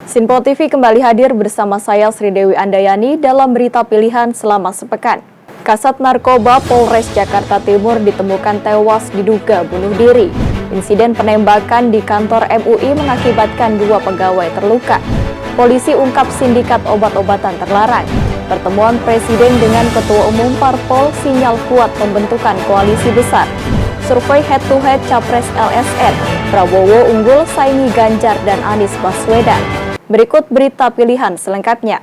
Sinpo TV kembali hadir bersama saya Sri Dewi Andayani dalam berita pilihan selama sepekan. Kasat Narkoba Polres Jakarta Timur ditemukan tewas diduga bunuh diri. Insiden penembakan di kantor MUI mengakibatkan 2 pegawai terluka. Polisi ungkap sindikat obat-obatan terlarang. Pertemuan Presiden dengan Ketua Umum Parpol sinyal kuat pembentukan koalisi besar. Survei head-to-head Capres LSN, Prabowo unggul saingi Ganjar dan Anies Baswedan. Berikut berita pilihan selengkapnya.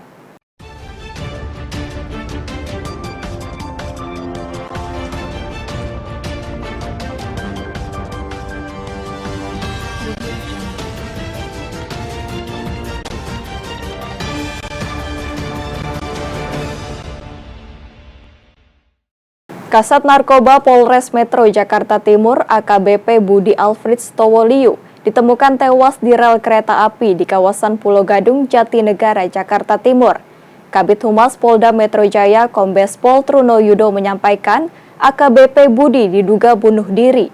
Kasat Narkoba Polres Metro Jakarta Timur AKBP Budi Alfreds Towoliu ditemukan tewas di rel kereta api di kawasan Pulau Gadung, Jatinegara, Jakarta Timur. Kabid Humas Polda Metro Jaya Kombes Pol Truno Yudo menyampaikan AKBP Budi diduga bunuh diri.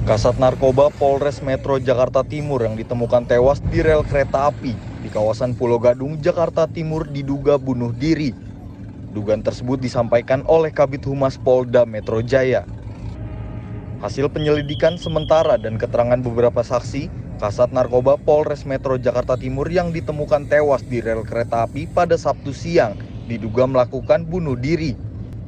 Kasat Narkoba Polres Metro Jakarta Timur yang ditemukan tewas di rel kereta api di kawasan Pulau Gadung, Jakarta Timur diduga bunuh diri. Dugaan tersebut disampaikan oleh Kabid Humas Polda Metro Jaya. Hasil penyelidikan sementara dan keterangan beberapa saksi, Kasat Narkoba Polres Metro Jakarta Timur yang ditemukan tewas di rel kereta api pada Sabtu siang diduga melakukan bunuh diri.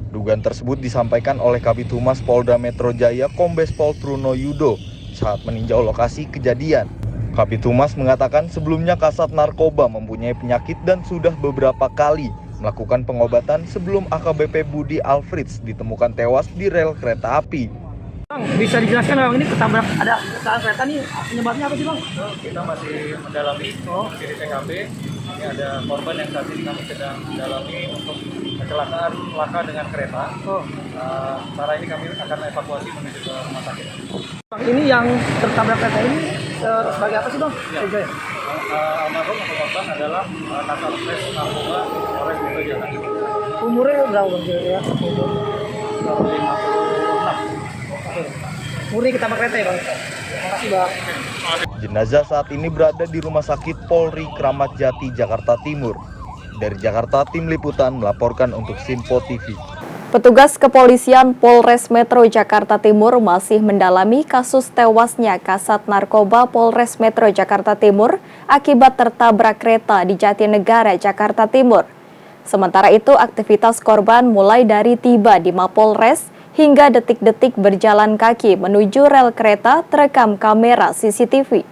Dugaan tersebut disampaikan oleh Kabid Humas Polda Metro Jaya Kombes Pol Truno Yudo saat meninjau lokasi kejadian. Kabid Humas mengatakan sebelumnya Kasat Narkoba mempunyai penyakit dan sudah beberapa kali melakukan pengobatan sebelum AKBP Budi Alfreds ditemukan tewas di rel kereta api. Bang, bisa dijelaskan Bang, ini ketabrak ada kecelakaan kereta nih, penyebabnya apa sih Bang? Kita masih mendalami di TKP. Ini ada korban yang saat ini kami sedang mendalami untuk kecelakaan laka dengan kereta. Secara ini kami akan evakuasi menuju ke rumah sakit. Bang, ini yang tertabrak kereta ini sebagai apa sih Bang? Ya. Almarhum atau korban adalah Kapolres Narkoba Polres Metro Jakarta. Umurnya berapa Bang? Ya? 56. Murni ketabrak kereta ya Bang? Terima kasih Bang. Jenazah saat ini berada di Rumah Sakit Polri Kramat Jati, Jakarta Timur. Dari Jakarta, tim liputan melaporkan untuk Sinpo TV. Petugas kepolisian Polres Metro Jakarta Timur masih mendalami kasus tewasnya Kasat Narkoba Polres Metro Jakarta Timur akibat tertabrak kereta di Jatinegara, Jakarta Timur. Sementara itu, aktivitas korban mulai dari tiba di Mapolres hingga detik-detik berjalan kaki menuju rel kereta terekam kamera CCTV.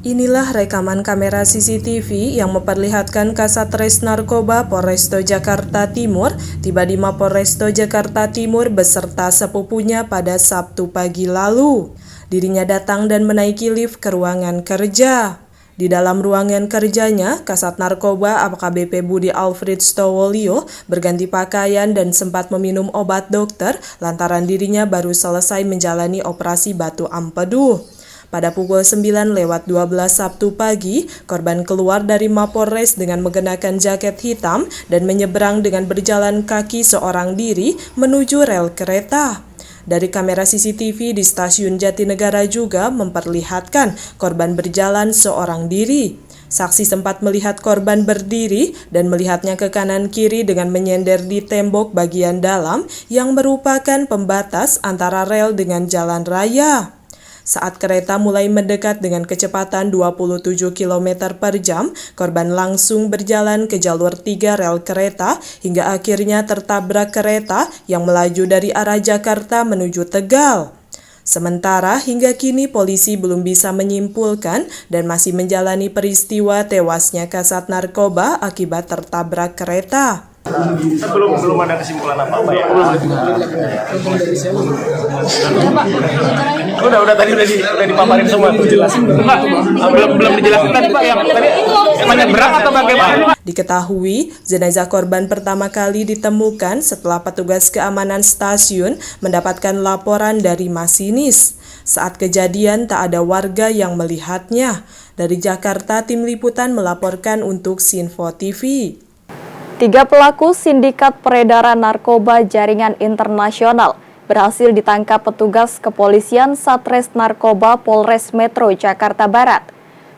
Inilah rekaman kamera CCTV yang memperlihatkan Kasatres Narkoba Polresto Jakarta Timur tiba di Mapolresto Jakarta Timur beserta sepupunya pada Sabtu pagi lalu. Dirinya datang dan menaiki lift ke ruangan kerja. Di dalam ruangan kerjanya, Kasat Narkoba AKBP Budi Alfreds Towoliu berganti pakaian dan sempat meminum obat dokter lantaran dirinya baru selesai menjalani operasi batu empedu. Pada pukul 9:12 Sabtu pagi, korban keluar dari Mapolres dengan mengenakan jaket hitam dan menyeberang dengan berjalan kaki seorang diri menuju rel kereta. Dari kamera CCTV di stasiun Jatinegara juga memperlihatkan korban berjalan seorang diri. Saksi sempat melihat korban berdiri dan melihatnya ke kanan kiri dengan menyender di tembok bagian dalam yang merupakan pembatas antara rel dengan jalan raya. Saat kereta mulai mendekat dengan kecepatan 27 km per jam, korban langsung berjalan ke jalur 3 rel kereta hingga akhirnya tertabrak kereta yang melaju dari arah Jakarta menuju Tegal. Sementara hingga kini polisi belum bisa menyimpulkan dan masih menjalani peristiwa tewasnya Kasat Narkoba akibat tertabrak kereta. Belum ada kesimpulan apa-apa ya. Udah tadi udah dipaparin semua tuh jelas. Belum dijelaskan tadi Pak yang tadi banyak berat atau bagaimana? Diketahui, jenazah korban pertama kali ditemukan setelah petugas keamanan stasiun mendapatkan laporan dari masinis. Saat kejadian tak ada warga yang melihatnya. Dari Jakarta, tim liputan melaporkan untuk Sinpo TV. 3 pelaku sindikat peredaran narkoba jaringan internasional berhasil ditangkap petugas kepolisian Satres Narkoba Polres Metro Jakarta Barat.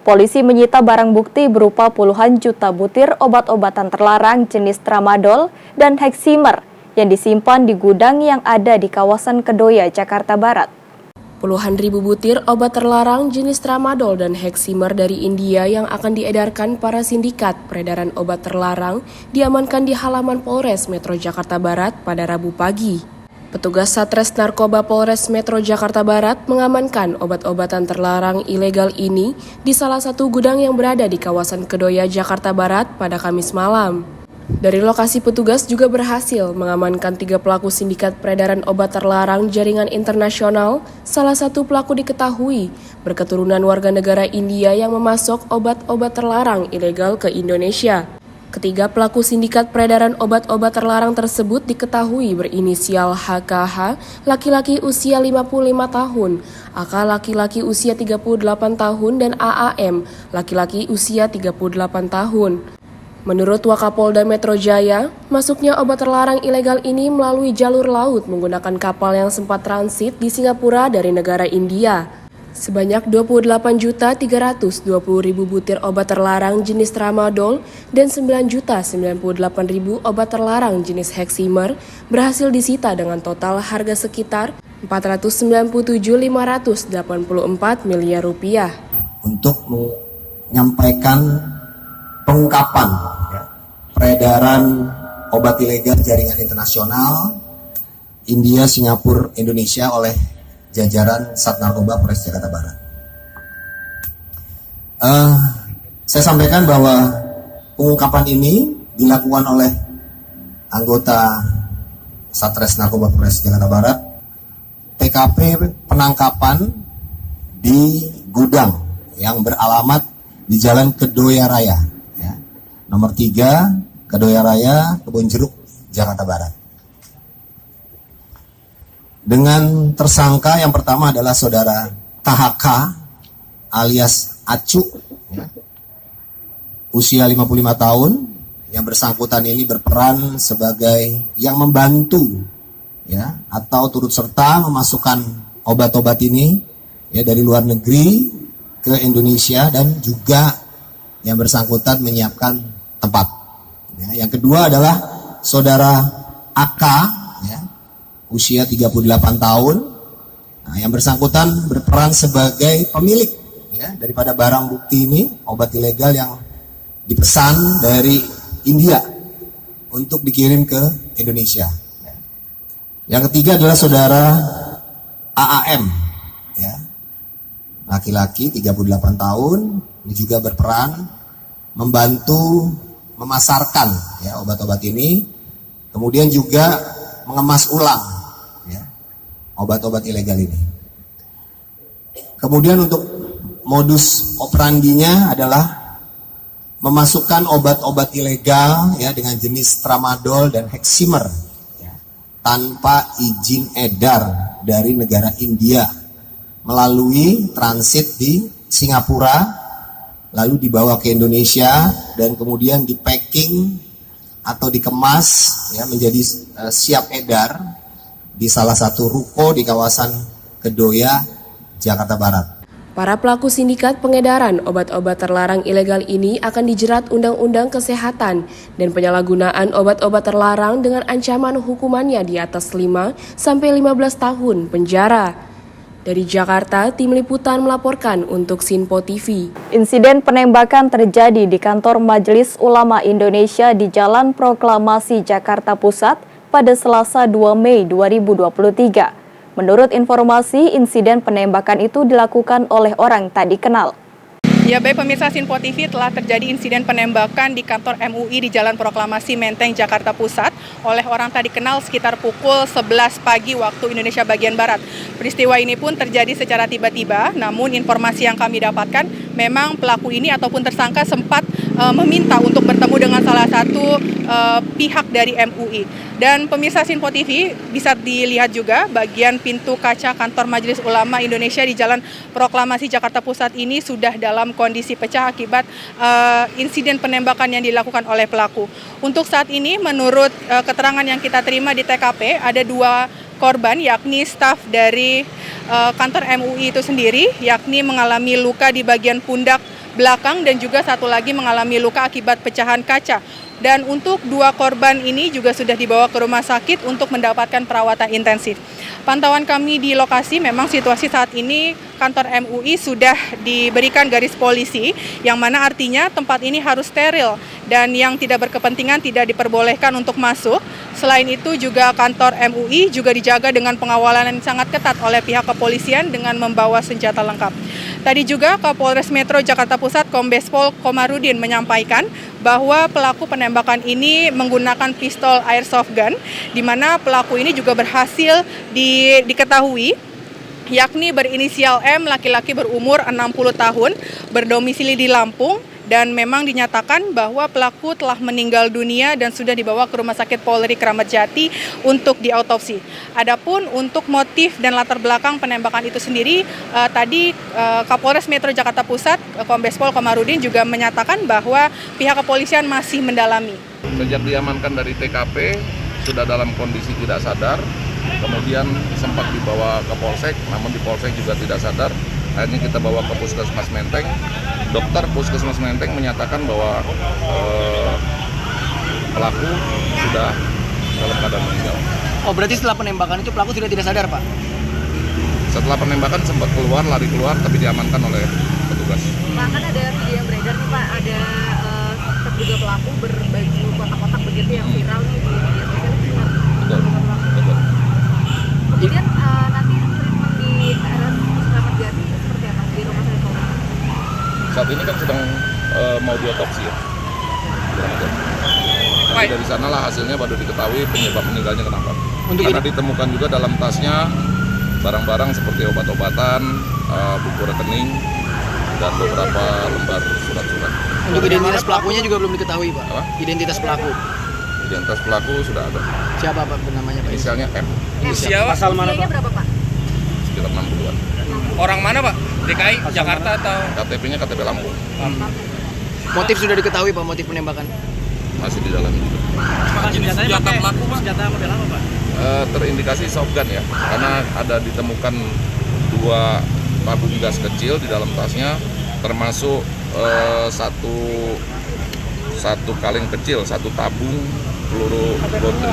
Polisi menyita barang bukti berupa puluhan juta butir obat-obatan terlarang jenis tramadol dan heximer yang disimpan di gudang yang ada di kawasan Kedoya, Jakarta Barat. Puluhan ribu butir obat terlarang jenis tramadol dan heximer dari India yang akan diedarkan para sindikat peredaran obat terlarang diamankan di halaman Polres Metro Jakarta Barat pada Rabu pagi. Petugas Satres Narkoba Polres Metro Jakarta Barat mengamankan obat-obatan terlarang ilegal ini di salah satu gudang yang berada di kawasan Kedoya, Jakarta Barat pada Kamis malam. Dari lokasi petugas juga berhasil mengamankan 3 pelaku sindikat peredaran obat terlarang jaringan internasional. Salah satu pelaku diketahui berketurunan warga negara India yang memasok obat-obat terlarang ilegal ke Indonesia. Ketiga pelaku sindikat peredaran obat-obat terlarang tersebut diketahui berinisial HKH, laki-laki usia 55 tahun, AK laki-laki usia 38 tahun, dan AAM, laki-laki usia 38 tahun. Menurut Wakapolda Metro Jaya, masuknya obat terlarang ilegal ini melalui jalur laut menggunakan kapal yang sempat transit di Singapura dari negara India. Sebanyak 28.320.000 butir obat terlarang jenis tramadol dan 9.098.000 obat terlarang jenis heximer berhasil disita dengan total harga sekitar Rp497.584 miliar. Untuk menyampaikan pengungkapan peredaran obat ilegal jaringan internasional India, Singapura, Indonesia oleh jajaran Sat Narkoba Polres Jakarta Barat. Saya sampaikan bahwa pengungkapan ini dilakukan oleh anggota Satres Narkoba Polres Jakarta Barat. TKP penangkapan di gudang yang beralamat di Jalan Kedoya Raya, nomor 3, Kedoya Raya, Kebon Jeruk, Jakarta Barat. Dengan tersangka yang pertama adalah saudara KHK alias Acu, usia 55 tahun, yang bersangkutan ini berperan sebagai yang membantu atau turut serta memasukkan obat-obat ini dari luar negeri ke Indonesia, dan juga yang bersangkutan menyiapkan tempat. Yang kedua adalah saudara AK, usia 38 tahun, yang bersangkutan berperan sebagai pemilik daripada barang bukti ini, obat ilegal yang dipesan dari India untuk dikirim ke Indonesia. Yang ketiga adalah saudara AAM, laki-laki 38 tahun, ini juga berperan membantu memasarkan obat-obat ini, kemudian juga mengemas ulang obat-obat ilegal ini. Kemudian untuk modus operandinya adalah memasukkan obat-obat ilegal dengan jenis tramadol dan heximer tanpa izin edar dari negara India, melalui transit di Singapura, lalu dibawa ke Indonesia, dan kemudian di packing atau dikemas menjadi siap edar di salah satu ruko di kawasan Kedoya, Jakarta Barat. Para pelaku sindikat pengedaran obat-obat terlarang ilegal ini akan dijerat Undang-Undang Kesehatan dan penyalahgunaan obat-obat terlarang dengan ancaman hukumannya di atas 5 sampai 15 tahun penjara. Dari Jakarta, tim liputan melaporkan untuk Sinpo TV. Insiden penembakan terjadi di kantor Majelis Ulama Indonesia di Jalan Proklamasi, Jakarta Pusat pada Selasa 2 Mei 2023. Menurut informasi, insiden penembakan itu dilakukan oleh orang tak dikenal. Ya baik pemirsa Sinpo TV, telah terjadi insiden penembakan di kantor MUI di Jalan Proklamasi Menteng, Jakarta Pusat oleh orang tak dikenal sekitar pukul 11 pagi waktu Indonesia bagian Barat. Peristiwa ini pun terjadi secara tiba-tiba, namun informasi yang kami dapatkan memang pelaku ini ataupun tersangka sempat meminta untuk bertemu dengan salah satu pihak dari MUI. Dan pemirsa Sinpo TV bisa dilihat juga bagian pintu kaca kantor Majelis Ulama Indonesia di Jalan Proklamasi Jakarta Pusat ini sudah dalam kondisi pecah akibat insiden penembakan yang dilakukan oleh pelaku. Untuk saat ini menurut keterangan yang kita terima di TKP ada 2 korban, yakni staf dari kantor MUI itu sendiri, yakni mengalami luka di bagian pundak belakang dan juga satu lagi mengalami luka akibat pecahan kaca. Dan untuk 2 korban ini juga sudah dibawa ke rumah sakit untuk mendapatkan perawatan intensif. Pantauan kami di lokasi memang situasi saat ini kantor MUI sudah diberikan garis polisi, yang mana artinya tempat ini harus steril dan yang tidak berkepentingan tidak diperbolehkan untuk masuk. Selain itu juga kantor MUI juga dijaga dengan pengawalan yang sangat ketat oleh pihak kepolisian dengan membawa senjata lengkap. Tadi juga Kapolres Metro Jakarta Pusat Kombes Pol Komarudin menyampaikan bahwa pelaku penembakan ini menggunakan pistol airsoft gun, di mana pelaku ini juga berhasil diketahui, yakni berinisial M, laki-laki berumur 60 tahun, berdomisili di Lampung, dan memang dinyatakan bahwa pelaku telah meninggal dunia dan sudah dibawa ke Rumah Sakit Polri Kramat Jati untuk diautopsi. Adapun untuk motif dan latar belakang penembakan itu sendiri, tadi Kapolres Metro Jakarta Pusat Kombes Pol Komarudin juga menyatakan bahwa pihak kepolisian masih mendalami. Sejak diamankan dari TKP, sudah dalam kondisi tidak sadar, kemudian sempat dibawa ke Polsek, namun di Polsek juga tidak sadar. Akhirnya kita bawa ke Puskesmas Menteng. Dokter Puskesmas Menteng menyatakan bahwa pelaku sudah dalam keadaan meninggal. Oh, berarti setelah penembakan itu pelaku sudah tidak sadar, Pak? Setelah penembakan sempat lari keluar, tapi diamankan oleh petugas. Pak, kan ada video yang beredar nih, Pak, ada terduga pelaku berbaju kotak-kotak begitu yang viral nih di media sosial. Betul. Kemudian nanti treatment di RS Kramat Jati seperti apa di rumah sakit Polri? Saat ini kan sedang mau diotopsi ya. Nanti dari sanalah hasilnya baru diketahui penyebab meninggalnya kenapa. Karena ditemukan juga dalam tasnya barang-barang seperti obat-obatan, buku rekening, dan beberapa lembar surat-surat. Untuk identitas pelakunya juga belum diketahui, Pak? Apa? Identitas pelaku? Identitas pelaku sudah ada. Siapa, Pak, namanya, Pak? Inisialnya M. Siapa? Pasal mana, Pak? Berapa, Pak? Sekitar 60-an. Orang mana, Pak? DKI, Jakarta atau? KTP-nya KTP Lampung. Motif sudah diketahui, Pak, motif penembakan? Masih di dalam juga. Senjata pelaku, Pak? Senjata model apa, Pak? Terindikasi shotgun ya, karena ada ditemukan 2 tabung gas kecil di dalam tasnya, termasuk satu kaleng kecil, 1 tabung peluru gotri.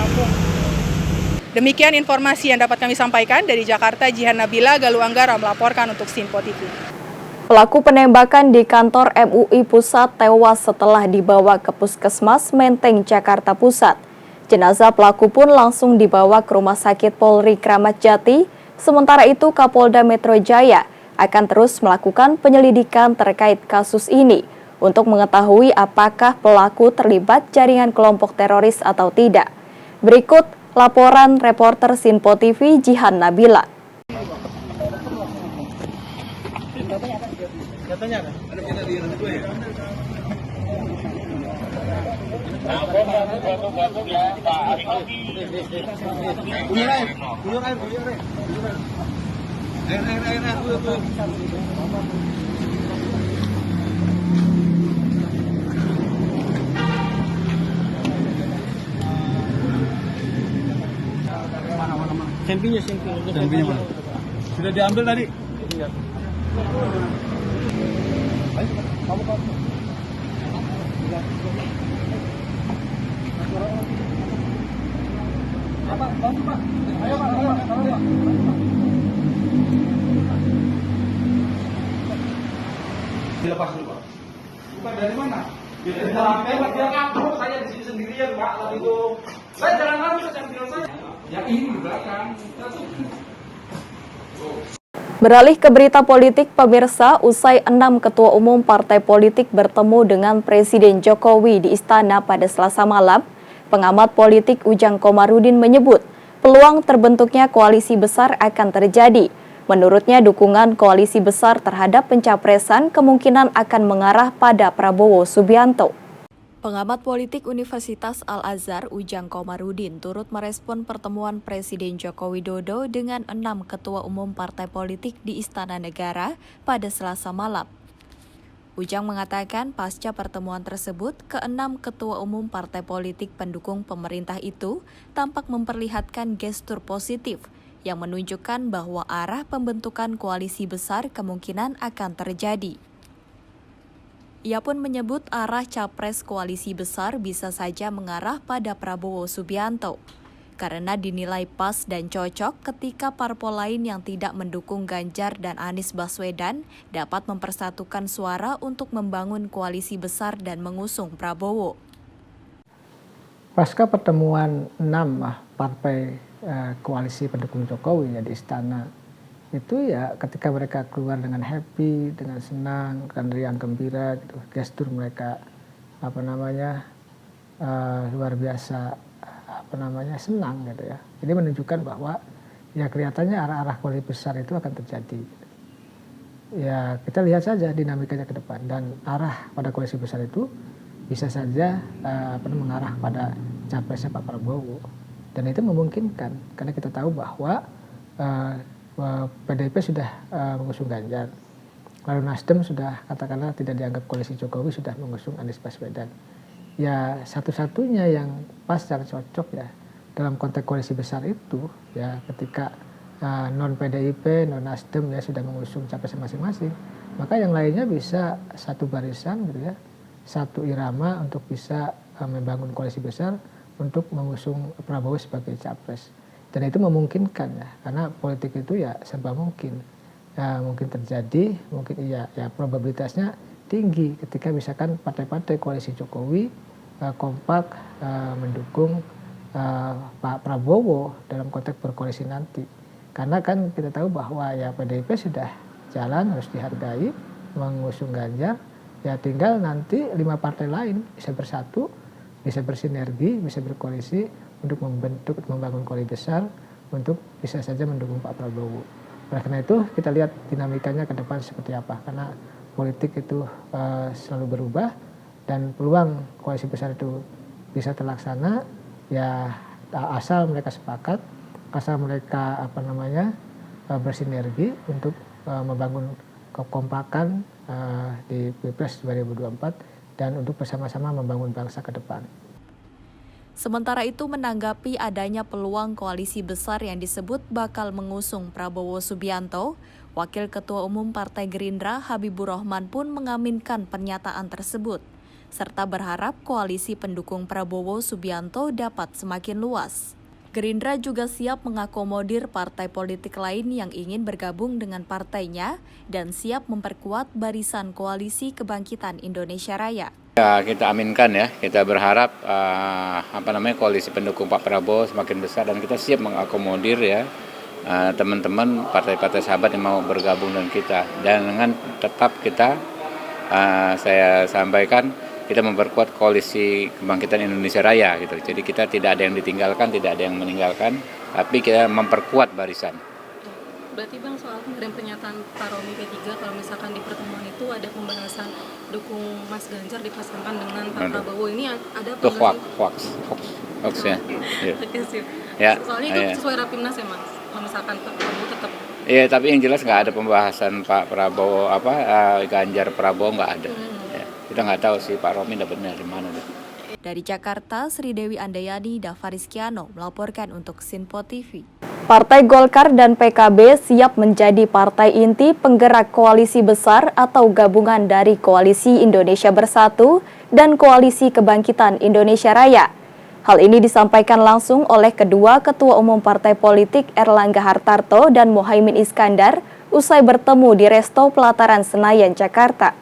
Demikian informasi yang dapat kami sampaikan dari Jakarta. Jihan Nabila, Galuh Anggara melaporkan untuk Sinpo TV. Pelaku penembakan di kantor MUI Pusat tewas setelah dibawa ke Puskesmas Menteng, Jakarta Pusat. Jenazah pelaku pun langsung dibawa ke Rumah Sakit Polri Kramat Jati. Sementara itu Kapolda Metro Jaya akan terus melakukan penyelidikan terkait kasus ini untuk mengetahui apakah pelaku terlibat jaringan kelompok teroris atau tidak. Berikut laporan reporter Sinpo TV Jihan Nabila. Sampingnya mana? Sudah diambil tadi? Dilepas dulu, Pak. Bukan dari mana? Dari dia kabur, saya di sini sendirian, Pak. Lalu itu saya jalan lagi ke samping saya. Yang ini di belakang. Beralih ke berita politik, pemirsa, usai 6 ketua umum partai politik bertemu dengan Presiden Jokowi di Istana pada Selasa malam, pengamat politik Ujang Komarudin menyebut peluang terbentuknya koalisi besar akan terjadi. Menurutnya, dukungan koalisi besar terhadap pencapresan kemungkinan akan mengarah pada Prabowo Subianto. Pengamat politik Universitas Al-Azhar Ujang Komarudin turut merespon pertemuan Presiden Joko Widodo dengan 6 ketua umum partai politik di Istana Negara pada Selasa malam. Ujang mengatakan pasca pertemuan tersebut, ke-6 ketua umum partai politik pendukung pemerintah itu tampak memperlihatkan gestur positif yang menunjukkan bahwa arah pembentukan koalisi besar kemungkinan akan terjadi. Ia pun menyebut arah capres koalisi besar bisa saja mengarah pada Prabowo Subianto, karena dinilai pas dan cocok ketika parpol lain yang tidak mendukung Ganjar dan Anies Baswedan dapat mempersatukan suara untuk membangun koalisi besar dan mengusung Prabowo. Pasca pertemuan 6 partai koalisi pendukung Jokowi ya di Istana, itu ya ketika mereka keluar dengan happy, dengan senang, dengan riang gembira, gitu, gestur mereka luar biasa senang gitu ya. Ini menunjukkan bahwa ya kelihatannya arah-arah koalisi besar itu akan terjadi. Ya kita lihat saja dinamikanya ke depan, dan arah pada koalisi besar itu bisa saja mengarah pada capresnya Pak Prabowo, dan itu memungkinkan karena kita tahu bahwa PDIP sudah mengusung Ganjar, lalu Nasdem sudah katakanlah tidak dianggap koalisi Jokowi sudah mengusung Anies Baswedan. Ya satu-satunya yang pas dan cocok ya dalam konteks koalisi besar itu ya ketika non PDIP, non Nasdem ya sudah mengusung capres masing-masing, maka yang lainnya bisa satu barisan gitu ya, satu irama untuk bisa membangun koalisi besar untuk mengusung Prabowo sebagai capres. Dan itu memungkinkan ya, karena politik itu ya serba mungkin. Ya, mungkin terjadi, mungkin iya, ya probabilitasnya tinggi ketika misalkan partai-partai koalisi Jokowi kompak mendukung Pak Prabowo dalam konteks berkoalisi nanti. Karena kan kita tahu bahwa ya PDIP sudah jalan, harus dihargai, mengusung Ganjar, ya tinggal nanti 5 partai lain bisa bersatu, bisa bersinergi, bisa berkoalisi untuk membangun koalisi besar untuk bisa saja mendukung Pak Prabowo. Oleh karena itu kita lihat dinamikanya ke depan seperti apa, karena politik itu selalu berubah dan peluang koalisi besar itu bisa terlaksana ya asal mereka sepakat, asal mereka bersinergi untuk membangun kekompakan di Pilpres 2024 dan untuk bersama-sama membangun bangsa ke depan. Sementara itu menanggapi adanya peluang koalisi besar yang disebut bakal mengusung Prabowo Subianto, Wakil Ketua Umum Partai Gerindra Habibur Rahman pun mengaminkan pernyataan tersebut, serta berharap koalisi pendukung Prabowo Subianto dapat semakin luas. Gerindra juga siap mengakomodir partai politik lain yang ingin bergabung dengan partainya dan siap memperkuat barisan Koalisi Kebangkitan Indonesia Raya. Ya, kita aminkan ya, kita berharap koalisi pendukung Pak Prabowo semakin besar dan kita siap mengakomodir ya teman-teman partai-partai sahabat yang mau bergabung dengan kita. Dan dengan tetap kita, saya sampaikan, kita memperkuat Koalisi Kebangkitan Indonesia Raya gitu. Jadi kita tidak ada yang ditinggalkan, tidak ada yang meninggalkan, tapi kita memperkuat barisan. Berarti Bang, soal kemarin pernyataan Pak Romi P3 kalau misalkan di pertemuan itu ada pembahasan dukung Mas Ganjar dipasangkan dengan Pak Prabowo, ini ada apa? Itu hoax ya. Oke, sip. Ya. Soalnya itu sesuai Rapimnas ya Mas, kalau misalkan Pak Prabowo tetap. Iya, tapi yang jelas nggak ada pembahasan Pak Prabowo Ganjar Prabowo nggak ada. Ya. Kita nggak tahu sih Pak Romi dapatnya dari mana deh. Dari Jakarta, Sri Dewi Andayani, Davarizkiano melaporkan untuk Sinpo TV. Partai Golkar dan PKB siap menjadi partai inti penggerak koalisi besar atau gabungan dari Koalisi Indonesia Bersatu dan Koalisi Kebangkitan Indonesia Raya. Hal ini disampaikan langsung oleh kedua Ketua Umum Partai Politik Erlangga Hartarto dan Muhaimin Iskandar usai bertemu di Resto Pelataran Senayan, Jakarta.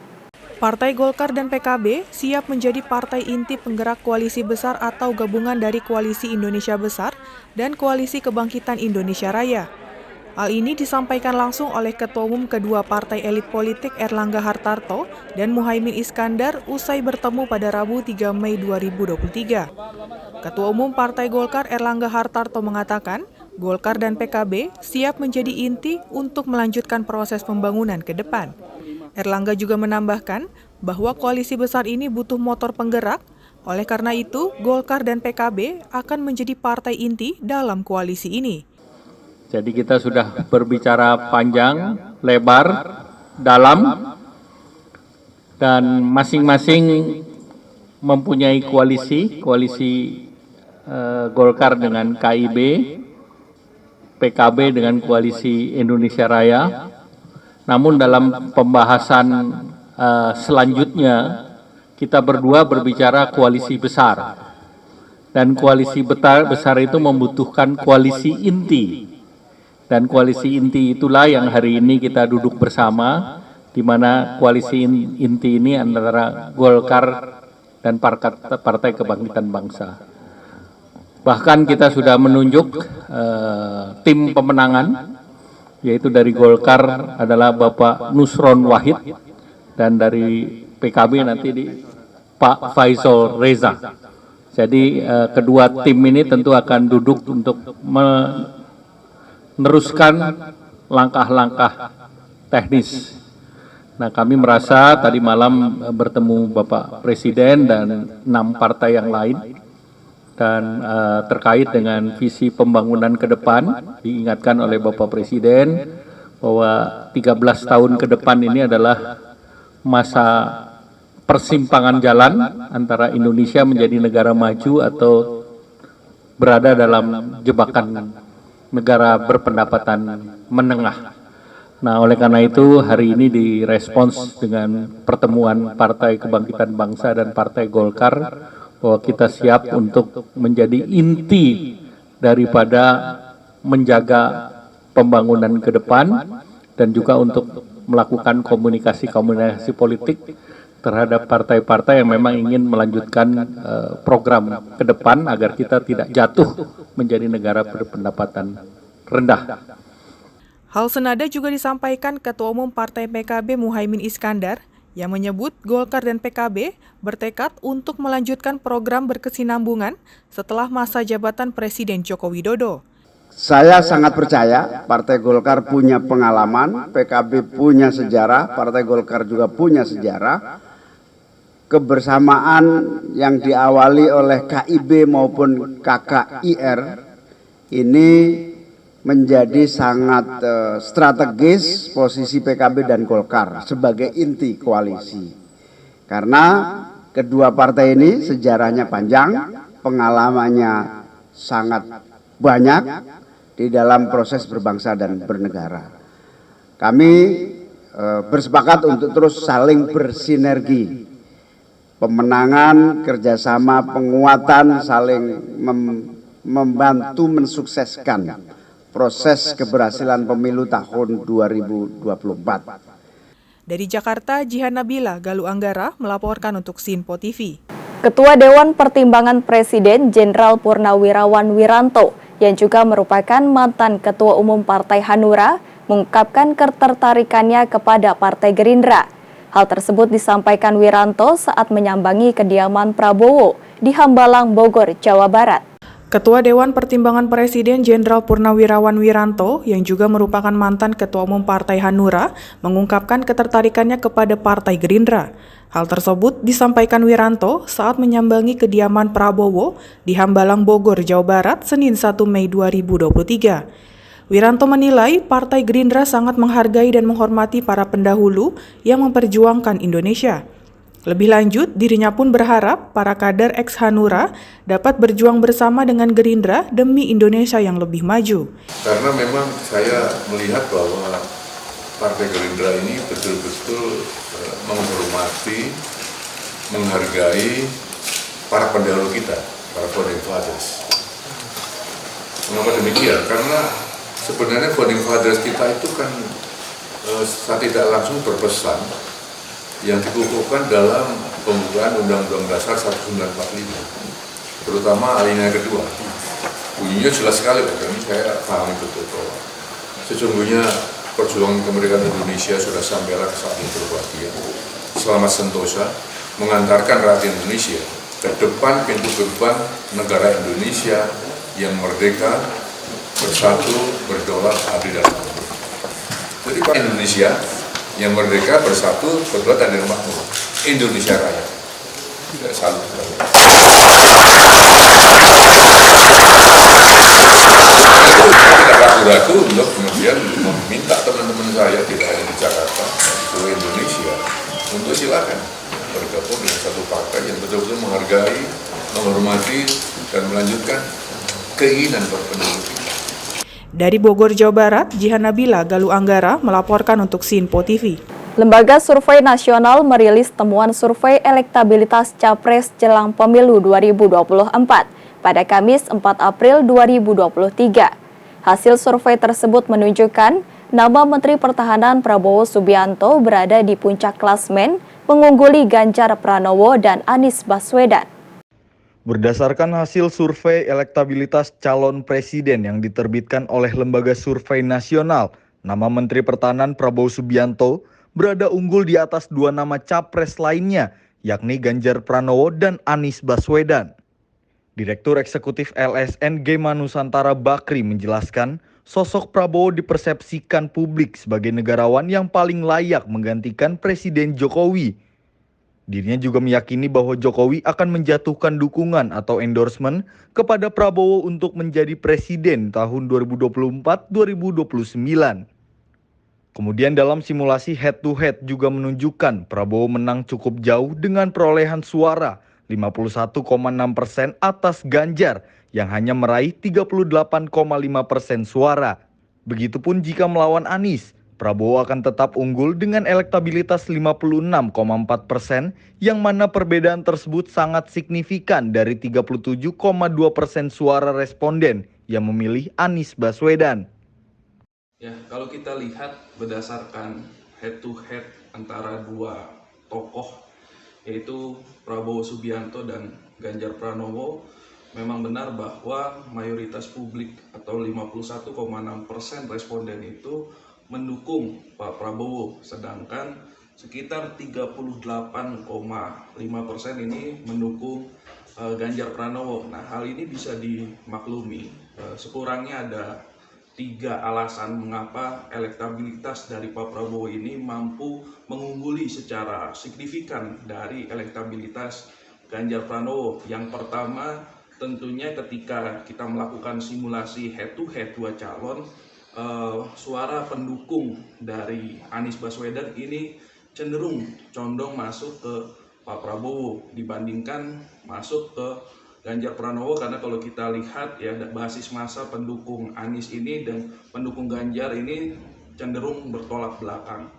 Partai Golkar dan PKB siap menjadi partai inti penggerak koalisi besar atau gabungan dari Koalisi Indonesia Besar dan Koalisi Kebangkitan Indonesia Raya. Hal ini disampaikan langsung oleh Ketua Umum kedua partai elit politik Erlangga Hartarto dan Muhaimin Iskandar usai bertemu pada Rabu 3 Mei 2023. Ketua Umum Partai Golkar Erlangga Hartarto mengatakan, Golkar dan PKB siap menjadi inti untuk melanjutkan proses pembangunan ke depan. Erlangga juga menambahkan bahwa koalisi besar ini butuh motor penggerak, oleh karena itu Golkar dan PKB akan menjadi partai inti dalam koalisi ini. Jadi kita sudah berbicara panjang, lebar, dalam, dan masing-masing mempunyai koalisi Golkar dengan KIB, PKB dengan Koalisi Indonesia Raya. Namun dalam pembahasan selanjutnya kita berdua berbicara koalisi besar. Dan koalisi besar itu membutuhkan koalisi inti. Dan koalisi inti itulah yang hari ini kita duduk bersama, di mana koalisi inti ini antara Golkar dan Partai Kebangkitan Bangsa. Bahkan kita sudah menunjuk tim pemenangan, yaitu dari Golkar adalah Bapak Nusron Wahid, dan dari PKB nanti Pak Faisal Reza. Jadi kedua tim ini tentu akan duduk untuk meneruskan langkah-langkah teknis. Nah, kami merasa tadi malam bertemu Bapak Presiden dan 6 partai yang lain, dan terkait dengan visi pembangunan ke depan, diingatkan oleh Bapak Presiden bahwa 13 tahun ke depan ini adalah masa persimpangan jalan antara Indonesia menjadi negara maju atau berada dalam jebakan negara berpendapatan menengah. Nah, oleh karena itu hari ini direspons dengan pertemuan Partai Kebangkitan Bangsa dan Partai Golkar bahwa kita siap untuk menjadi inti daripada menjaga pembangunan ke depan dan juga untuk melakukan komunikasi politik terhadap partai-partai yang memang ingin melanjutkan program ke depan agar kita tidak jatuh menjadi negara berpendapatan rendah. Hal senada juga disampaikan Ketua Umum Partai PKB Muhaimin Iskandar yang menyebut Golkar dan PKB bertekad untuk melanjutkan program berkesinambungan setelah masa jabatan Presiden Joko Widodo. Saya sangat percaya Partai Golkar punya pengalaman, PKB punya sejarah, Partai Golkar juga punya sejarah. Kebersamaan yang diawali oleh KIB maupun KKIR ini menjadi sangat strategis posisi PKB dan Golkar sebagai inti koalisi. Karena kedua partai ini sejarahnya panjang, pengalamannya sangat banyak di dalam proses berbangsa dan bernegara. Kami bersepakat untuk terus saling bersinergi. Pemenangan, kerjasama, penguatan, saling membantu mensukseskan proses keberhasilan pemilu tahun 2024. Dari Jakarta, Jihan Nabila, Galuh Anggara melaporkan untuk Sinpo TV. Ketua Dewan Pertimbangan Presiden Jenderal Purnawirawan Wiranto yang juga merupakan mantan Ketua Umum Partai Hanura mengungkapkan ketertarikannya kepada Partai Gerindra. Hal tersebut disampaikan Wiranto saat menyambangi kediaman Prabowo di Hambalang, Bogor, Jawa Barat. Ketua Dewan Pertimbangan Presiden Jenderal Purnawirawan Wiranto yang juga merupakan mantan Ketua Umum Partai Hanura mengungkapkan ketertarikannya kepada Partai Gerindra. Hal tersebut disampaikan Wiranto saat menyambangi kediaman Prabowo di Hambalang, Bogor, Jawa Barat, Senin 1 Mei 2023. Wiranto menilai Partai Gerindra sangat menghargai dan menghormati para pendahulu yang memperjuangkan Indonesia. Lebih lanjut, dirinya pun berharap para kader ex-Hanura dapat berjuang bersama dengan Gerindra demi Indonesia yang lebih maju. Karena memang saya melihat bahwa Partai Gerindra ini betul-betul menghormati, menghargai para pendahulu kita, para founding fathers. Mengapa demikian? Karena sebenarnya founding fathers kita itu kan tidak langsung berpesan yang dikukuhkan dalam pembukaan Undang-Undang Dasar 1945, terutama alinea kedua. Bunyinya jelas sekali, dan saya pahami betul bahwa sesungguhnya perjuangan kemerdekaan Indonesia sudah sampailah ke saat yang berbahagia. Selamat sentosa mengantarkan rakyat Indonesia ke depan pintu gerbang negara Indonesia yang merdeka, bersatu, berdaulat, adil dan makmur. Jadi Indonesia yang merdeka, bersatu, berdaulat dan makmur. Indonesia Raya. Tidak salah. Tidak ragu-ragu untuk kemudian meminta teman-teman saya tidak hanya di Jakarta, di seluruh Indonesia untuk silakan bergabung dengan satu partai yang betul-betul menghargai, menghormati dan melanjutkan keinginan penduduk kita. Dari Bogor, Jawa Barat, Jihan Nabila, Galuh Anggara melaporkan untuk Sinpo TV. Lembaga Survei Nasional merilis temuan survei elektabilitas Capres jelang pemilu 2024 pada Kamis 4 April 2023. Hasil survei tersebut menunjukkan nama Menteri Pertahanan Prabowo Subianto berada di puncak klasmen, mengungguli Ganjar Pranowo dan Anies Baswedan. Berdasarkan hasil survei elektabilitas calon presiden yang diterbitkan oleh Lembaga Survei Nasional, nama Menteri Pertahanan Prabowo Subianto berada unggul di atas dua nama capres lainnya, yakni Ganjar Pranowo dan Anies Baswedan. Direktur Eksekutif LSN Gema Nusantara Bakri menjelaskan, sosok Prabowo dipersepsikan publik sebagai negarawan yang paling layak menggantikan Presiden Jokowi. Dirinya juga meyakini bahwa Jokowi akan menjatuhkan dukungan atau endorsement kepada Prabowo untuk menjadi presiden tahun 2024-2029. Kemudian dalam simulasi head-to-head juga menunjukkan Prabowo menang cukup jauh dengan perolehan suara 51,6% atas Ganjar yang hanya meraih 38,5% suara. Begitupun jika melawan Anies, Prabowo akan tetap unggul dengan elektabilitas 56,4% yang mana perbedaan tersebut sangat signifikan dari 37,2% suara responden yang memilih Anies Baswedan. Ya, kalau kita lihat berdasarkan head to head antara dua tokoh yaitu Prabowo Subianto dan Ganjar Pranowo, memang benar bahwa mayoritas publik atau 51,6% responden itu mendukung Pak Prabowo, sedangkan sekitar 38,5% ini mendukung Ganjar Pranowo. Nah, hal ini bisa dimaklumi, sekurangnya ada 3 alasan mengapa elektabilitas dari Pak Prabowo ini mampu mengungguli secara signifikan dari elektabilitas Ganjar Pranowo. Yang pertama, tentunya ketika kita melakukan simulasi head-to-head dua calon, suara pendukung dari Anies Baswedan ini cenderung condong masuk ke Pak Prabowo dibandingkan masuk ke Ganjar Pranowo, karena kalau kita lihat ya basis massa pendukung Anies ini dan pendukung Ganjar ini cenderung bertolak belakang.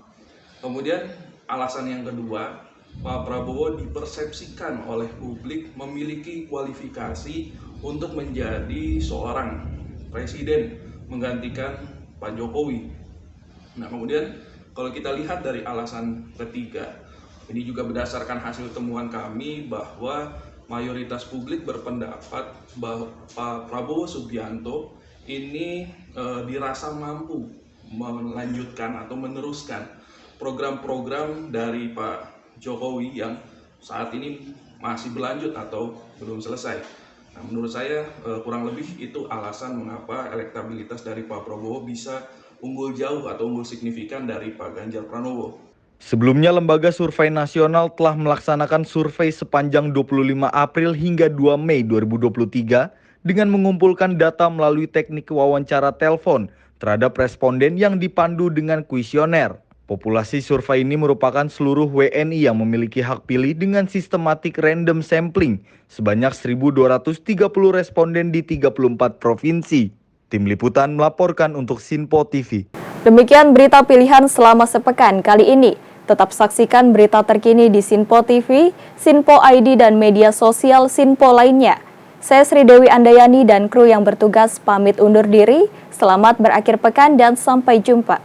Kemudian alasan yang kedua, Pak Prabowo dipersepsikan oleh publik memiliki kualifikasi untuk menjadi seorang presiden menggantikan Pak Jokowi. Nah, kemudian kalau kita lihat dari alasan ketiga, ini juga berdasarkan hasil temuan kami bahwa mayoritas publik berpendapat bahwa Pak Prabowo Subianto ini dirasa mampu melanjutkan atau meneruskan program-program dari Pak Jokowi yang saat ini masih berlanjut atau belum selesai. Nah, menurut saya kurang lebih itu alasan mengapa elektabilitas dari Pak Prabowo bisa unggul jauh atau unggul signifikan dari Pak Ganjar Pranowo. Sebelumnya, Lembaga Survei Nasional telah melaksanakan survei sepanjang 25 April hingga 2 Mei 2023 dengan mengumpulkan data melalui teknik wawancara telepon terhadap responden yang dipandu dengan kuesioner. Populasi survei ini merupakan seluruh WNI yang memiliki hak pilih dengan sistematik random sampling sebanyak 1.230 responden di 34 provinsi. Tim Liputan melaporkan untuk Sinpo TV. Demikian berita pilihan selama sepekan kali ini. Tetap saksikan berita terkini di Sinpo TV, Sinpo ID dan media sosial Sinpo lainnya. Saya Sri Dewi Andayani dan kru yang bertugas pamit undur diri. Selamat berakhir pekan dan sampai jumpa.